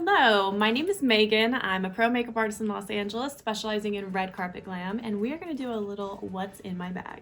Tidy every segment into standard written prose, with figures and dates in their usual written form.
Hello, my name is Megan. I'm a pro makeup artist in Los Angeles, specializing in red carpet glam, and we are going to do a little what's in my bag.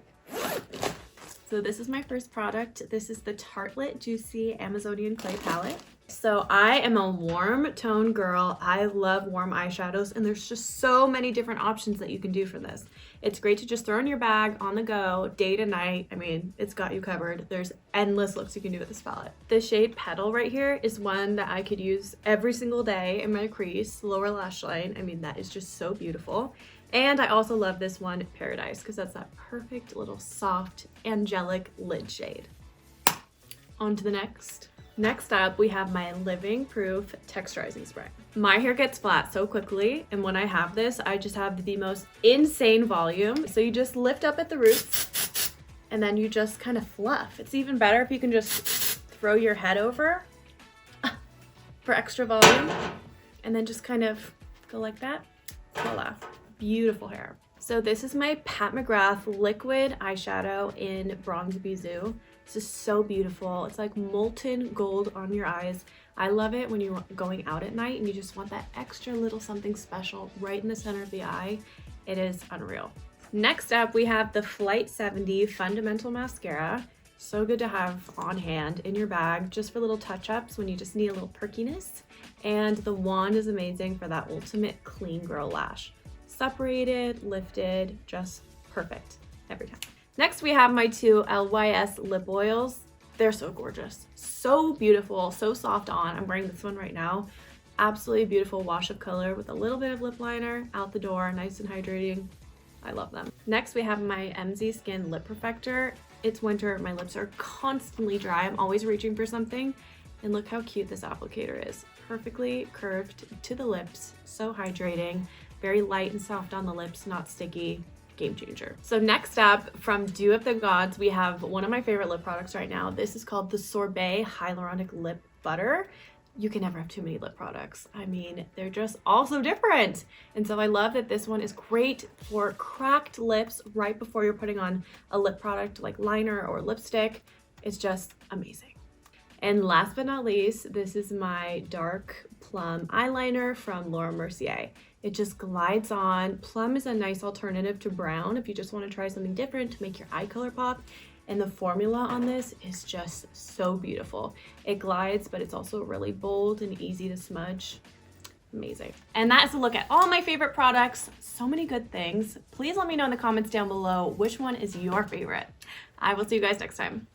So this is my first product. This is the Tartelette Juicy Amazonian Clay Palette. So I am a warm tone girl. I love warm eyeshadows, and there's just so many different options that you can do for this. It's great to just throw in your bag on the go, day to night. I mean, it's got you covered. There's endless looks you can do with this palette. The shade Petal right here is one that I could use every single day in my crease, lower lash line. I mean, that is just so beautiful. And I also love this one, Paradise, because that's that perfect little soft, angelic lid shade. On to the next. Next up, we have my Living Proof Texturizing Spray. My hair gets flat so quickly, and when I have this, I just have the most insane volume. So you just lift up at the roots, and then you just kind of fluff. It's even better if you can just throw your head over for extra volume, and then just kind of go like that. Voila. Beautiful hair. So this is my Pat McGrath liquid eyeshadow in Bronze Bijoux. This is so beautiful. It's like molten gold on your eyes. I love it when you're going out at night and you just want that extra little something special right in the center of the eye. It is unreal. Next up, we have the Flight 70 Fundamental Mascara. So good to have on hand in your bag just for little touch-ups when you just need a little perkiness. And the wand is amazing for that ultimate clean girl lash. Separated, lifted, just perfect every time. Next, we have my two LYS lip oils. They're so gorgeous, so beautiful, so soft on. I'm wearing this one right now. Absolutely beautiful wash of color with a little bit of lip liner out the door, nice and hydrating. I love them. Next, we have my MZ Skin Lip Perfector. It's winter, my lips are constantly dry. I'm always reaching for something. And look how cute this applicator is. Perfectly curved to the lips, so hydrating. Very light and soft on the lips, not sticky. Game changer. So next up, from Dew of the Gods, we have one of my favorite lip products right now. This is called the Sorbaé Hyaluronic Lip Butter. You can never have too many lip products. I mean, they're just all so different. And so I love that this one is great for cracked lips right before you're putting on a lip product like liner or lipstick. It's just amazing. And last but not least, this is my dark Plum eyeliner from Mercier. It just glides on. Plum is a nice alternative to brown if you just want to try something different to make your eye color pop. And the formula on this is just so beautiful. It glides, but it's also really bold and easy to smudge. Amazing. And that is a look at all my favorite products. So many good things. Please let me know in the comments down below which one is your favorite. I will see you guys next time.